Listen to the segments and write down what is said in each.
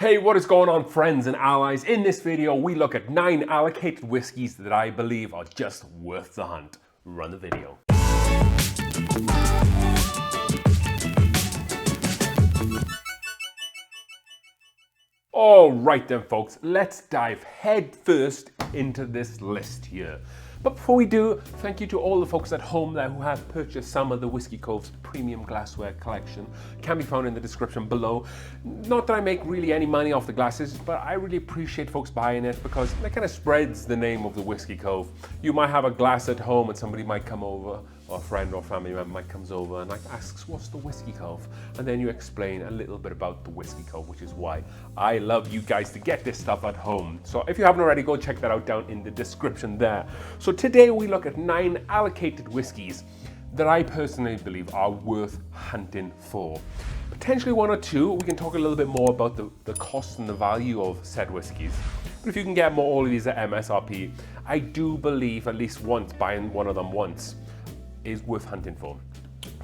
Hey, what is going on, friends and allies? In this video, we look at 9 allocated whiskies that I believe are just worth the hunt. Run the video. Alright then folks, let's dive head first into this list here. But before we do, thank you to all the folks at home there who have purchased some of the Whiskey Cove's premium glassware collection. Can be found in the description below. Not that I make really any money off the glasses, but I really appreciate folks buying it because it kind of spreads the name of the Whiskey Cove. You might have a glass at home and somebody might come over, or a friend or family member might comes over and asks, what's the Whiskey Cove? And then you explain a little bit about the Whiskey Cove, which is why I love you guys to get this stuff at home. So if you haven't already, go check that out down in the description there. So today we look at 9 allocated whiskies that I personally believe are worth hunting for. Potentially 1 or 2, we can talk a little bit more about the cost and the value of said whiskies. But if you can get all of these at MSRP, I do believe at least once buying one of them once is worth hunting for.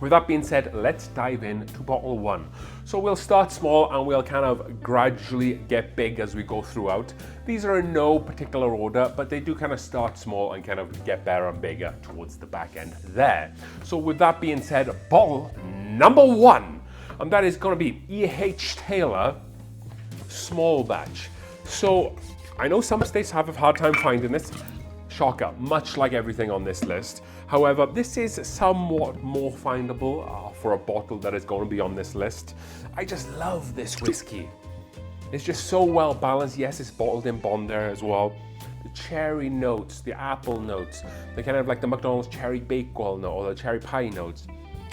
With that being said, let's dive into bottle 1. So we'll start small and we'll kind of gradually get big as we go throughout. These are in no particular order, but they do kind of start small and kind of get better and bigger towards the back end there. So with that being said, bottle number 1, and that is going to be E.H. Taylor Small Batch. So I know some states have a hard time finding this. Shocker, much like everything on this list. However, this is somewhat more findable for a bottle that is going to be on this list. I just love this whiskey. It's just so well balanced. Yes, it's bottled in bond there as well. The cherry notes, the apple notes, the kind of like the McDonald's cherry bakewell note or the cherry pie notes.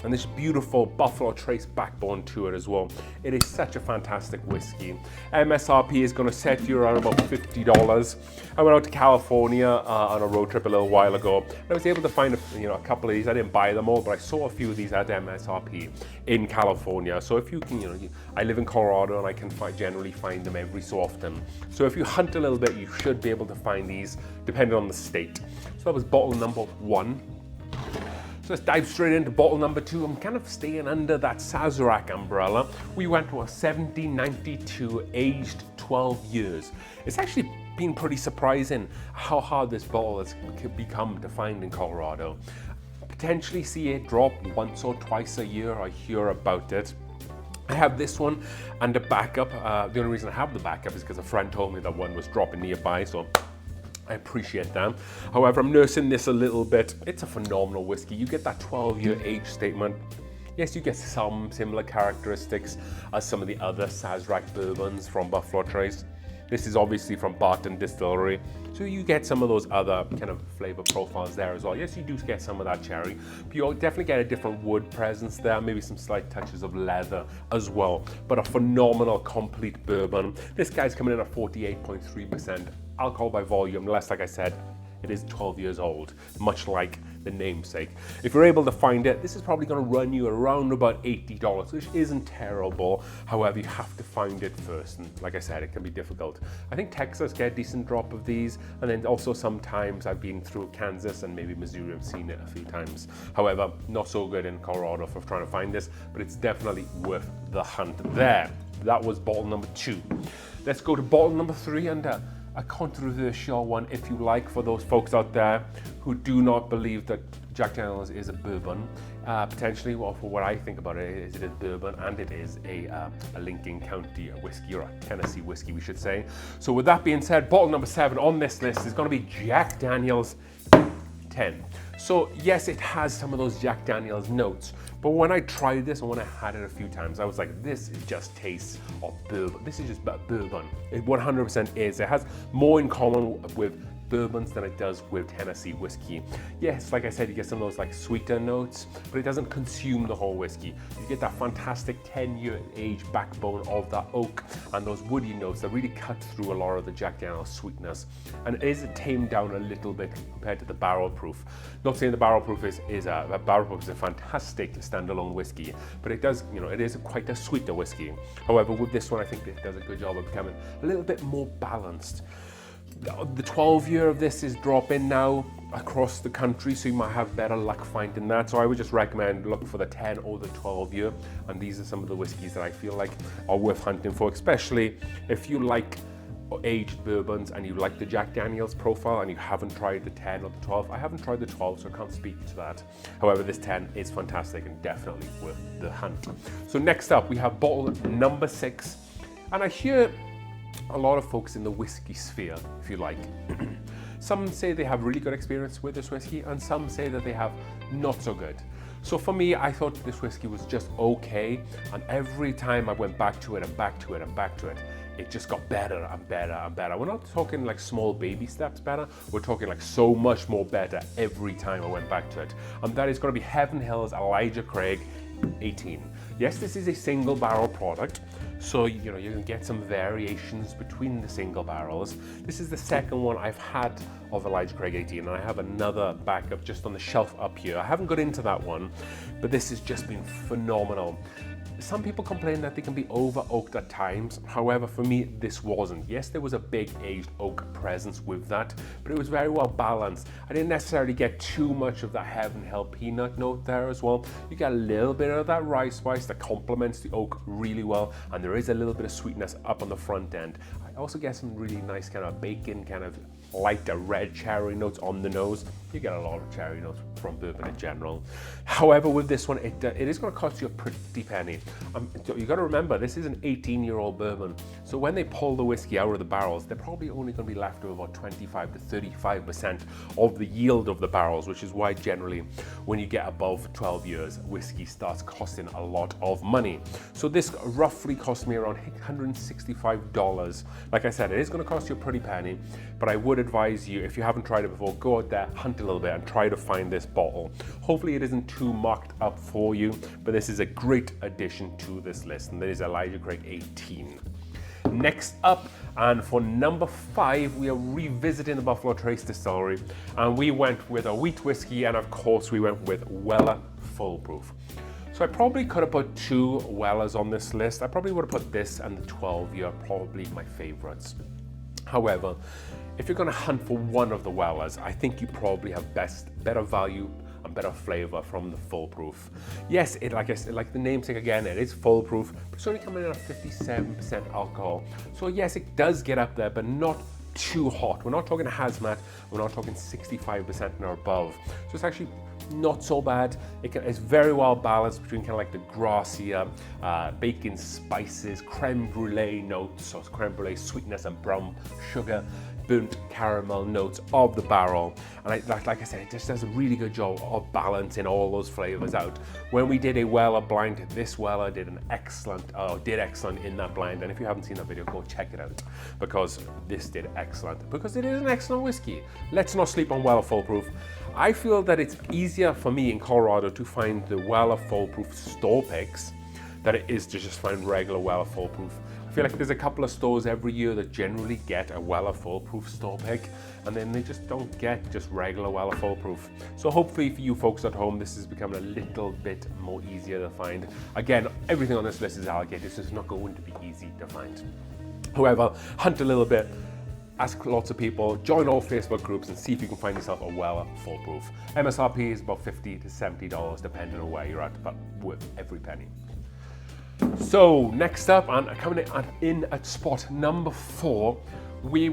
And this beautiful Buffalo Trace backbone to it as well. It is such a fantastic whiskey. MSRP is going to set you around about $50. I went out to California on a road trip a little while ago. And I was able to find a couple of these. I didn't buy them all, but I saw a few of these at MSRP in California. So if you can, I live in Colorado and I can generally find them every so often. So if you hunt a little bit, you should be able to find these depending on the state. So that was bottle number 1. So let's dive straight into bottle number 2. I'm kind of staying under that Sazerac umbrella. We went to a 1792, aged 12 years. It's actually been pretty surprising how hard this bottle has become to find in Colorado. Potentially see it drop once or twice a year. I hear about it. I have this one and a backup. The only reason I have the backup is because a friend told me that one was dropping nearby, so I appreciate that. However, I'm nursing this a little bit. It's a phenomenal whiskey. You get that 12-year age statement. Yes, you get some similar characteristics as some of the other Sazerac bourbons from Buffalo Trace. This is obviously from Barton Distillery, so you get some of those other kind of flavor profiles there as well. Yes, you do get some of that cherry, but you'll definitely get a different wood presence there, maybe some slight touches of leather as well. But a phenomenal complete bourbon. This guy's coming in at 48.3%. Alcohol by volume, less, like I said, it is 12 years old, much like the namesake. If you're able to find it, this is probably going to run you around about $80, which isn't terrible. However, you have to find it first, and like I said, it can be difficult. I think Texas get a decent drop of these, and then also sometimes I've been through Kansas and maybe Missouri, I've seen it a few times. However, not so good in Colorado for trying to find this, but it's definitely worth the hunt there. That was bottle number 2. Let's go to bottle number 3, and a controversial one, if you like, for those folks out there who do not believe that Jack Daniel's is a bourbon. Potentially, well, for what I think about it is bourbon, and it is a Lincoln County whiskey, or a Tennessee whiskey, we should say. So with that being said, bottle number 7 on this list is going to be Jack Daniel's 10. So yes, it has some of those Jack Daniel's notes, but when I tried this and when I had it a few times, I was like, this just tastes of bourbon. This is just bourbon. It 100% is. It has more in common with bourbons than it does with Tennessee whiskey. Yes, like I said, you get some of those like sweeter notes, but it doesn't consume the whole whiskey. You get that fantastic 10-year age backbone of that oak and those woody notes that really cut through a lot of the Jack Daniel's sweetness. And it is tamed down a little bit compared to the barrel proof. Not saying the barrel proof is a fantastic standalone whiskey, but it does, it is quite a sweeter whiskey. However, with this one, I think it does a good job of becoming a little bit more balanced. The 12 year of this is dropping now across the country, so you might have better luck finding that. So I would just recommend look for the 10 or the 12 year, and these are some of the whiskies that I feel like are worth hunting for, especially if you like aged bourbons and you like the Jack Daniel's profile and you haven't tried the 10 or the 12. I haven't tried the 12, so I can't speak to that. However, this 10 is fantastic and definitely worth the hunt. So next up we have bottle number 6, and I hear a lot of folks in the whiskey sphere, if you like. Some say they have really good experience with this whiskey, and some say that they have not so good. So for me, I thought this whiskey was just okay, and every time I went back to it and back to it and back to it, it just got better and better and better. We're not talking like small baby steps better, we're talking like so much more better every time I went back to it. And that is going to be Heaven Hill's Elijah Craig 18. Yes, this is a single barrel product, so you know you can get some variations between the single barrels. This is the second one I've had of Elijah Craig 18, and I have another backup just on the shelf up here. I haven't got into that one, but this has just been phenomenal. Some people complain that they can be over oaked at times. However, for me, this wasn't. Yes, there was a big aged oak presence with that, but it was very well balanced. I didn't necessarily get too much of that Heaven Hill peanut note there as well. You get a little bit of that rye spice that complements the oak really well, and there is a little bit of sweetness up on the front end. I also get some really nice kind of bacon, kind of lighter red cherry notes on the nose. You get a lot of cherry notes from bourbon in general. However, with this one, it is going to cost you a pretty penny. You got to remember, this is an 18-year-old bourbon. So when they pull the whiskey out of the barrels, they're probably only going to be left with about 25 to 35% of the yield of the barrels, which is why generally when you get above 12 years, whiskey starts costing a lot of money. So this roughly cost me around $165. Like I said, it is going to cost you a pretty penny, but I would advise you, if you haven't tried it before, go out there, hunt a little bit and try to find this bottle. Hopefully it isn't too marked up for you, but this is a great addition to this list, and that is Elijah Craig 18. Next up, and for number 5, we are revisiting the Buffalo Trace Distillery, and we went with a wheat whiskey, and of course we went with Weller Full Proof. So I probably could have put 2 Wellers on this list. I probably would have put this and the 12 year, probably my favorites. However, if you're going to hunt for one of the Wellers, I think you probably have better value and better flavor from the Full Proof. Yes, like the namesake again, it is full proof, but it's only coming in at 57% alcohol. So yes, it does get up there, but not too hot. We're not talking hazmat, we're not talking 65% or above. So it's actually not so bad. It's very well balanced between kind of like the grassier bacon spices, creme brulee notes, so creme brulee sweetness and brown sugar, burnt caramel notes of the barrel. And like I said, it just does a really good job of balancing all those flavors out. When we did a Weller blind, this Weller did excellent in that blind. And if you haven't seen that video, go check it out, because this did excellent, because it is an excellent whiskey. Let's not sleep on Weller Full Proof. I feel that it's easier for me in Colorado to find the Weller Full Proof store picks than it is to just find regular Weller Full Proof. I feel like there's a couple of stores every year that generally get a Weller Full Proof store pick, and then they just don't get just regular Weller Full Proof. So hopefully for you folks at home, this is becoming a little bit more easier to find. Again, everything on this list is allocated, so it's not going to be easy to find. However, hunt a little bit, ask lots of people, join all Facebook groups, and see if you can find yourself a Weller Full Proof. MSRP is about $50 to $70 depending on where you're at, but worth every penny. So next up, and coming in at spot number 4, we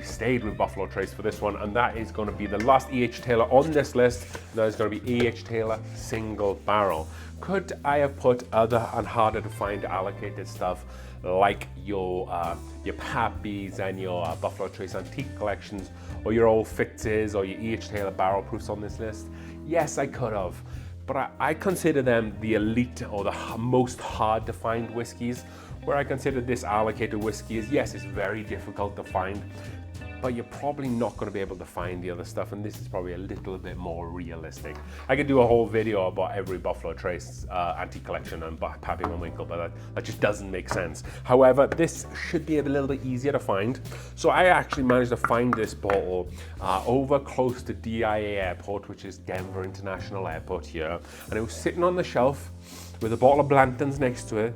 stayed with Buffalo Trace for this one, and that is going to be the last E.H. Taylor on this list. That is going to be E.H. Taylor Single Barrel. Could I have put other and harder to find allocated stuff like your Pappies and your Buffalo Trace Antique collections, or your Old Fitzes, or your E.H. Taylor barrel proofs on this list? Yes, I could have. But I consider them the elite or the most hard to find whiskies, where I consider this allocated whiskey is, yes, it's very difficult to find, but you're probably not going to be able to find the other stuff, and this is probably a little bit more realistic. I could do a whole video about every Buffalo Trace antique collection and Pappy Van Winkle, but that just doesn't make sense. However, this should be a little bit easier to find. So I actually managed to find this bottle over close to DIA Airport, which is Denver International Airport here, and it was sitting on the shelf with a bottle of Blanton's next to it,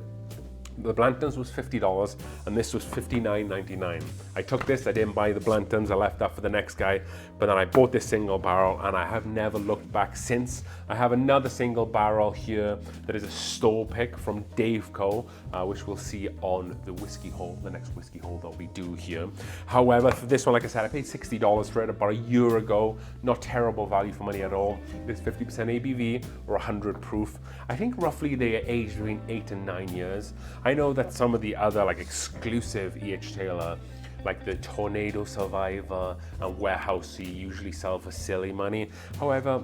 The Blantons was $50 and this was $59.99. I took this, I didn't buy the Blantons, I left that for the next guy, but then I bought this single barrel and I have never looked back since. I have another single barrel here that is a store pick from Dave Co, which we'll see on the whiskey haul, the next whiskey haul that we do here. However, for this one, like I said, I paid $60 for it about a year ago. Not terrible value for money at all. It's 50% ABV or 100 proof. I think roughly they are aged between 8 and 9 years. I know that some of the other like exclusive E.H. Taylor, like the Tornado Survivor and Warehousey, usually sell for silly money. However,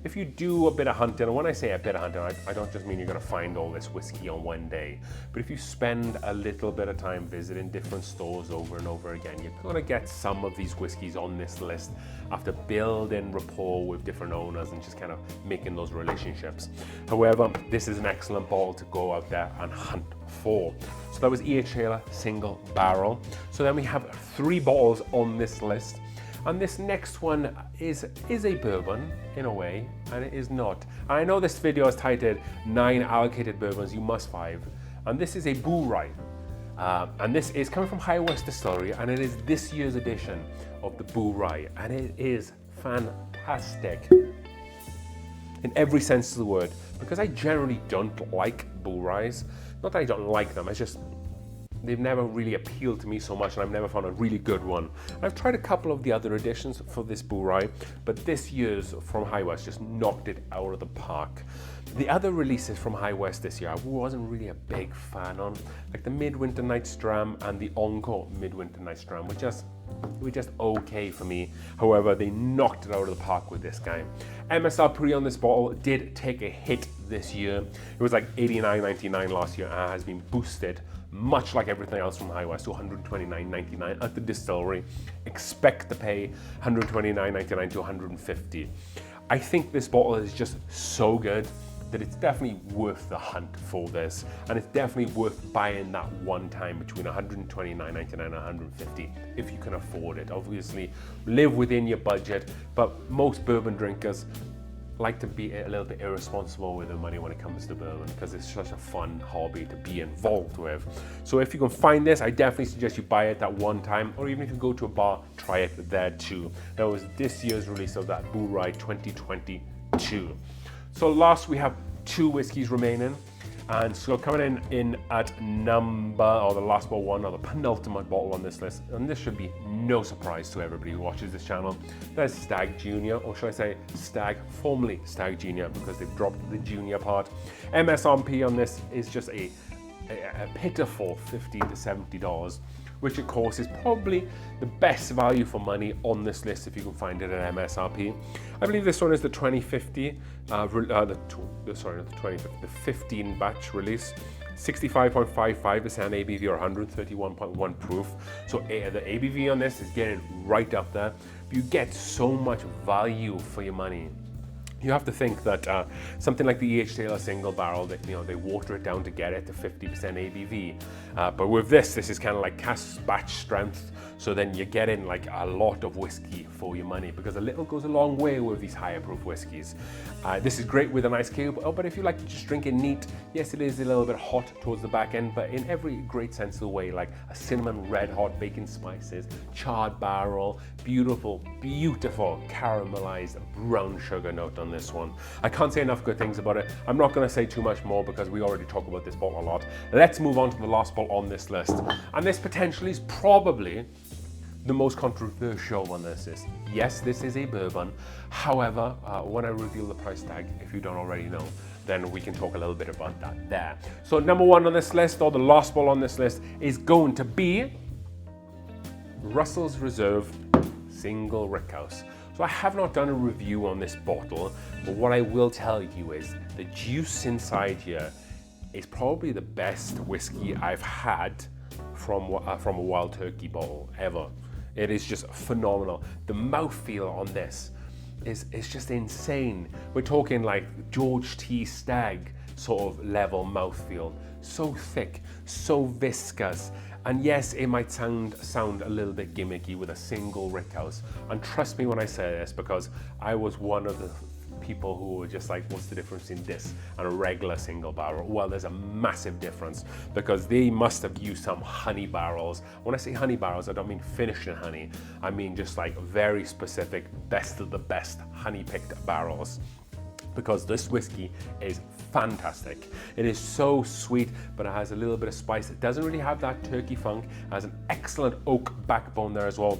if you do a bit of hunting, and when I say a bit of hunting, I don't just mean you're going to find all this whiskey on one day, but if you spend a little bit of time visiting different stores over and over again, you're going to get some of these whiskeys on this list after building rapport with different owners and just kind of making those relationships. However, this is an excellent bottle to go out there and hunt for. So that was E.H. Taylor single barrel. So then we have 3 bottles on this list. And this next one is a bourbon in a way, and it is not. I know this video is titled 9 allocated bourbons you must 5, and this is a Boo-Rye. And this is coming from High West Distillery, and it is this year's edition of the Boo-Rye, and it is fantastic in every sense of the word, because I generally don't like Boo-Ryes. Not that I don't like them, it's just they've never really appealed to me so much, and I've never found a really good one. I've tried a couple of the other editions for this Boo-Rye, but this year's from High West just knocked it out of the park. The other releases from High West this year I wasn't really a big fan on, like the Midwinter Night's Dram and the Encore Midwinter Night's Dram were just okay for me. However, they knocked it out of the park with this guy. MSRP on this bottle did take a hit this year. It was like $89.99 last year and has been boosted, much like everything else from High West, to $129.99 at the distillery. Expect to pay $129.99 to $150. I think this bottle is just so good that it's definitely worth the hunt for this, and it's definitely worth buying that one time between $129.99 and $150 if you can afford it. Obviously, live within your budget, but most bourbon drinkers like to be a little bit irresponsible with their money when it comes to bourbon, because it's such a fun hobby to be involved with. So if you can find this, I definitely suggest you buy it that one time, or even if you go to a bar, try it there too. That was this year's release of that Boo-Rye 2022. So last we have 2 whiskeys remaining, and so coming in at number, or the last one, or the penultimate bottle on this list, and this should be no surprise to everybody who watches this channel, that's Stag Junior, or should I say Stag, formerly Stag Junior, because they've dropped the junior part. MSRP on this is just a pitiful $50 to $70, which of course is probably the best value for money on this list if you can find it at MSRP. I believe this one is the 2050, the 15 batch release, 65.55% ABV or 131.1 proof. So the ABV on this is getting right up there. You get so much value for your money. You have to think that something like the E.H. Taylor single barrel, that they water it down to get it to 50% ABV. But with this is kind of like cask batch strength. So then you're getting like a lot of whiskey for your money, because a little goes a long way with these higher proof whiskeys. This is great with an ice cube. But if you like to just drink it neat, yes, it is a little bit hot towards the back end, but in every great sense of the way, like a cinnamon red hot bacon spices, charred barrel, beautiful caramelized brown sugar note on this one. I can't say enough good things about it. I'm not going to say too much more because we already talk about this bottle a lot. Let's move on to the last bottle on this list. And this potentially is probably the most controversial on this list. Yes, this is a bourbon. However, when I reveal the price tag, if you don't already know, then we can talk a little bit about that there. So number 1 on this list, or the last bottle on this list, is going to be Russell's Reserve Single Rickhouse. So I have not done a review on this bottle, but what I will tell you is the juice inside here is probably the best whiskey I've had from a Wild Turkey bottle ever. It is just phenomenal. The mouthfeel on this is just insane. We're talking like George T. Stagg sort of level mouthfeel. So thick, so viscous. And yes, it might sound a little bit gimmicky with a single rickhouse. And trust me when I say this, because I was one of the people who are just like, what's the difference in this and a regular single barrel? Well, there's a massive difference because they must have used some honey barrels. When I say honey barrels, I don't mean finished in honey. I mean just like very specific, best of the best honey-picked barrels, because this whiskey is fantastic. It is so sweet, but it has a little bit of spice. It doesn't really have that turkey funk. It has an excellent oak backbone there as well.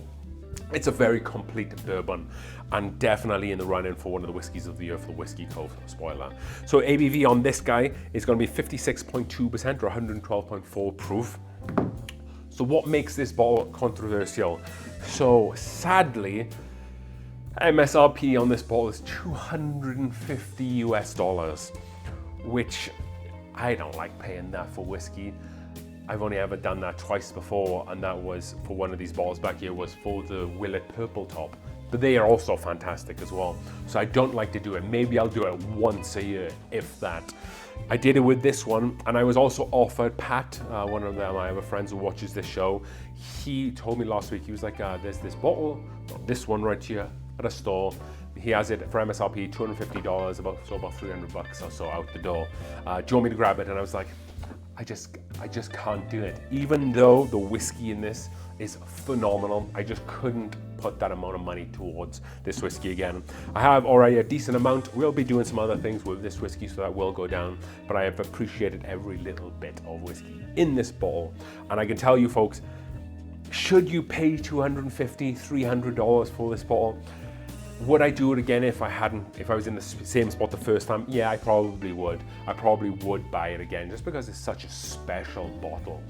It's a very complete bourbon and definitely in the run-in for one of the whiskeys of the year for the Whiskey Cove, spoiler. So ABV on this guy is going to be 56.2% or 112.4 proof. So what makes this bottle controversial? So sadly, MSRP on this bottle is $250 US, which I don't like paying that for whiskey. I've only ever done that twice before, and that was for one of these bottles back here, was for the Willet Purple Top. But they are also fantastic as well. So I don't like to do it. Maybe I'll do it once a year, if that. I did it with this one, and I was also offered, Pat, one of them, I have a friend who watches this show. He told me last week, he was like, there's this bottle, this one right here at a store. He has it for MSRP, $250, about 300 bucks or so out the door. Do you want me to grab it? And I was like, I just can't do it. Even though the whiskey in this is phenomenal, I just couldn't put that amount of money towards this whiskey again. I have already a decent amount. We'll be doing some other things with this whiskey, so that will go down, but I have appreciated every little bit of whiskey in this bottle. And I can tell you folks, should you pay $250, $300 for this bottle? Would I do it again if I was in the same spot the first time? Yeah, I probably would. I probably would buy it again just because it's such a special bottle.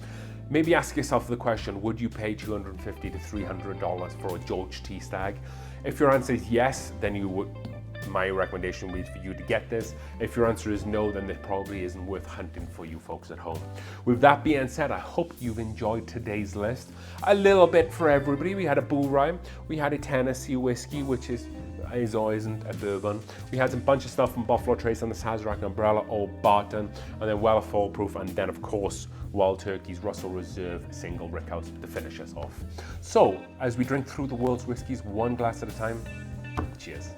Maybe ask yourself the question, would you pay $250 to $300 for a George T. Stag? If your answer is yes, then you would. My recommendation would be for you to get this. If your answer is no, then it probably isn't worth hunting for you folks at home. With that being said, I hope you've enjoyed today's list. A little bit for everybody. We had a bull rye, we had a Tennessee whiskey, which is or isn't a bourbon. We had a bunch of stuff from Buffalo Trace and the Sazerac Umbrella or Barton, and then Weller Fall Proof, and then of course Wild Turkey's Russell Reserve single rickhouse to finish us off. So as we drink through the world's whiskies one glass at a time, cheers.